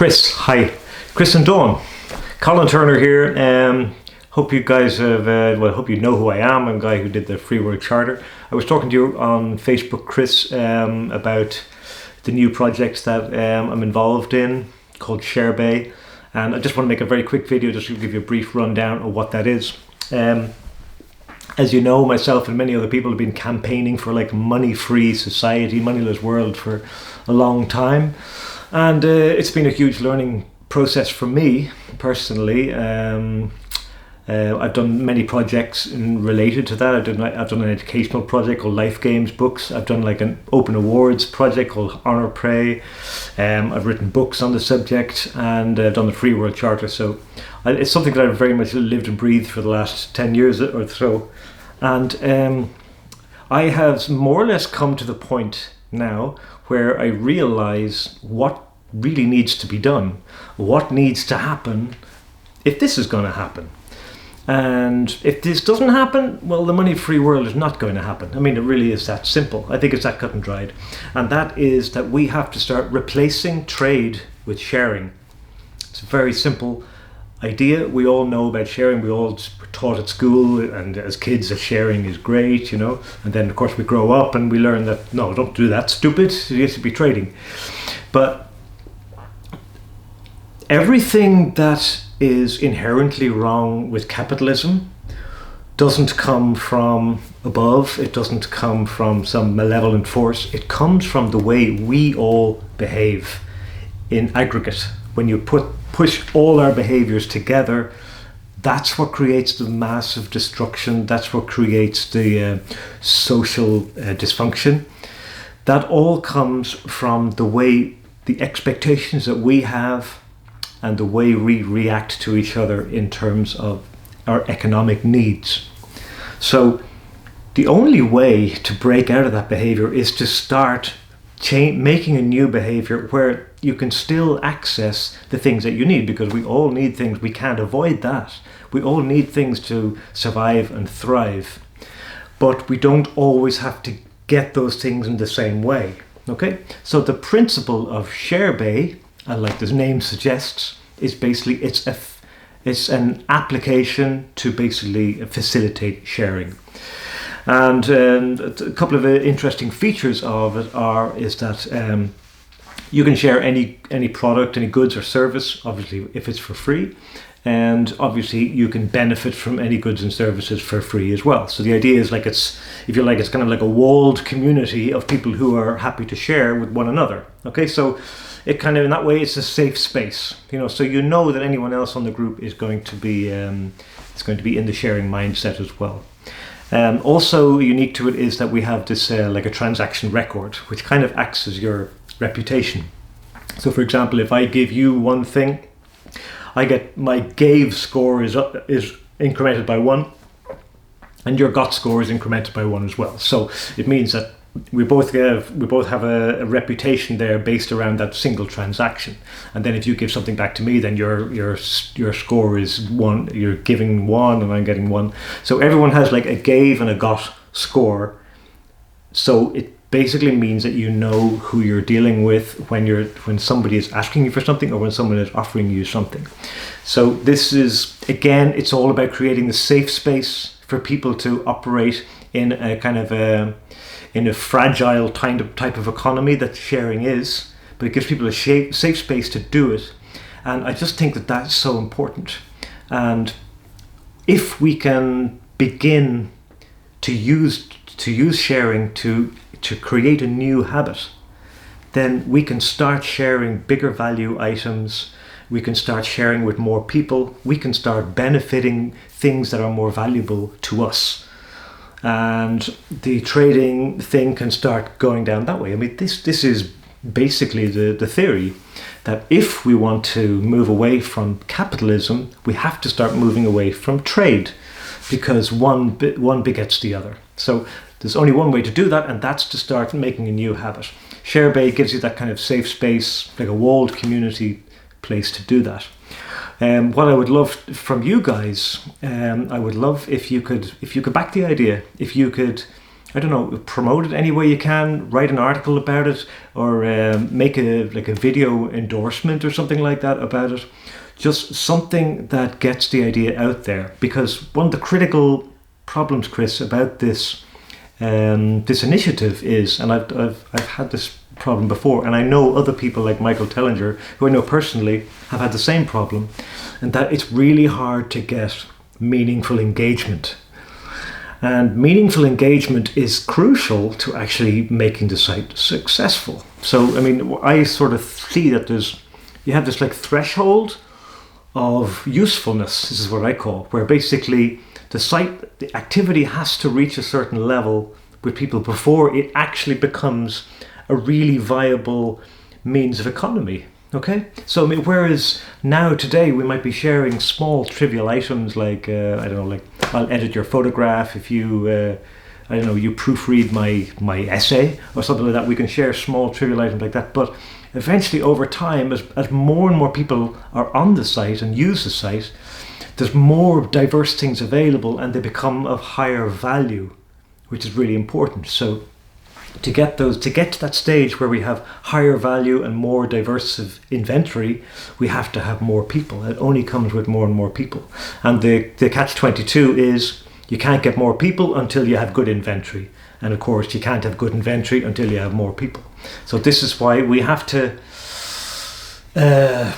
Hi. Chris and Dawn. Colin Turner here. Hope you guys have, hope you know who I am. I'm a guy who did the Free World Charter. I was talking to you on Facebook, Chris, about the new project that I'm involved in called Sharebay. And I just want to make a very quick video just to give you a brief rundown of what that is. As you know, myself and many other people have been campaigning for like money-free society, moneyless world for a long time. And it's been a huge learning process for me personally. I've done many projects related to that. I've done an educational project called Life Games Books. I've done like an open awards project called Honor Pray. I've written books on the subject, and I've done the Free World Charter. So it's something that I've very much lived and breathed for the last 10 years or so. And I have more or less come to the point now where I realize what really needs to be done, what needs to happen if this is going to happen. And if this doesn't happen, well, the money-free world is not going to happen. I mean, it really is that simple. I think it's that cut and dried. And that is that we have to start replacing trade with sharing. It's a very simple idea. We all know about sharing. We all were taught at school and as kids that sharing is great, you know. And then, of course, we grow up and we learn that, no, don't do that, stupid. You have to be trading. But everything that is inherently wrong with capitalism doesn't come from above. It doesn't come from some malevolent force. It comes from the way we all behave in aggregate. When you push all our behaviors together, that's what creates the massive destruction. That's what creates the social dysfunction. That all comes from the way, the expectations that we have and the way we react to each other in terms of our economic needs. So the only way to break out of that behavior is to start making a new behavior where you can still access the things that you need, because we all need things. We can't avoid that. We all need things to survive and thrive, but we don't always have to get those things in the same way. Okay, so the principle of Sharebay, and like the name suggests, is basically it's an application to basically facilitate sharing. And a couple of interesting features of it is that you can share any product, any goods or service, obviously if it's for free, and obviously you can benefit from any goods and services for free as well. So the idea is like it's kind of like a walled community of people who are happy to share with one another. Okay, so it kind of, in that way, it's a safe space, you know. So you know that anyone else on the group is going to be in the sharing mindset as well. Also unique to it is that we have this like a transaction record, which kind of acts as your reputation. So, for example, if I give you one thing, I get my gave score is incremented by 1, and your got score is incremented by 1 as well. So it means that we both have a reputation there based around that single transaction. And then if you give something back to me, then your score is 1. You're giving 1 and I'm getting 1. So everyone has like a gave and a got score. So it basically means that you know who you're dealing with when somebody is asking you for something or when someone is offering you something. So this is, again, it's all about creating the safe space for people to operate in a kind of in a fragile type of economy that sharing is, but it gives people a safe space to do it. And I just think that that's so important. And if we can begin to use sharing to create a new habit, then we can start sharing bigger value items. We can start sharing with more people. We can start benefiting things that are more valuable to us. And the trading thing can start going down that way. I mean, this is basically the theory that if we want to move away from capitalism, we have to start moving away from trade, because one begets the other. So there's only one way to do that, and that's to start making a new habit. Sharebay gives you that kind of safe space, like a walled community place to do that. What I would love from you guys, I would love if you could back the idea, if you could I don't know, promote it any way you can, write an article about it, or make a video endorsement or something like that about it. Just something that gets the idea out there, because one of the critical problems, Chris, about this this initiative is, and I've had this problem before, and I know other people like Michael Tellinger, who I know personally, have had the same problem, and that it's really hard to get meaningful engagement. And meaningful engagement is crucial to actually making the site successful. So, I mean, I sort of see that you have this like threshold of usefulness, this is what I call, where basically the activity has to reach a certain level with people before it actually becomes a really viable means of economy. Okay, so I mean, whereas now today we might be sharing small trivial items like I don't know, like I'll edit your photograph if you I don't know, you proofread my essay or something like that. We can share small trivial items like that, but eventually over time, as more and more people are on the site and use the site, there's more diverse things available and they become of higher value, which is really important. So to get to that stage where we have higher value and more diverse inventory, we have to have more people. It only comes with more and more people. And the catch-22 is you can't get more people until you have good inventory. And of course, you can't have good inventory until you have more people. So this is why we have to it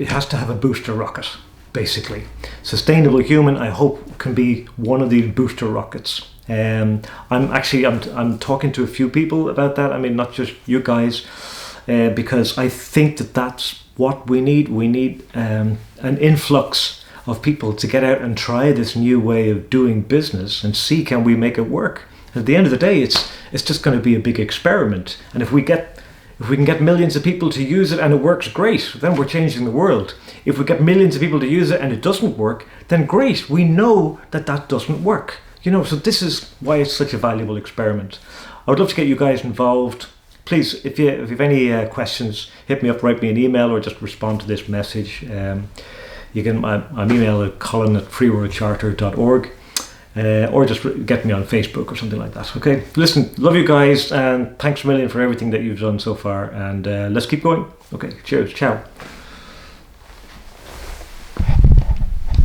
has to have a booster rocket, basically. Sustainable Human, I hope, can be one of these booster rockets. I'm talking to a few people about that. I mean, not just you guys, because I think that's what we need. We need an influx of people to get out and try this new way of doing business and see, can we make it work. At the end of the day, it's just going to be a big experiment. And if we can get millions of people to use it and it works, great, then we're changing the world. If we get millions of people to use it and it doesn't work, then great, we know that doesn't work. So this is why it's such a valuable experiment. I would love to get you guys involved. Please, if you have any questions, hit me up, write me an email, or just respond to this message. You can I'm email at colin@freeworldcharter.org, or just get me on Facebook or something like that. Okay, listen, love you guys, and thanks a million for everything that you've done so far, and let's keep going. Okay, cheers, ciao.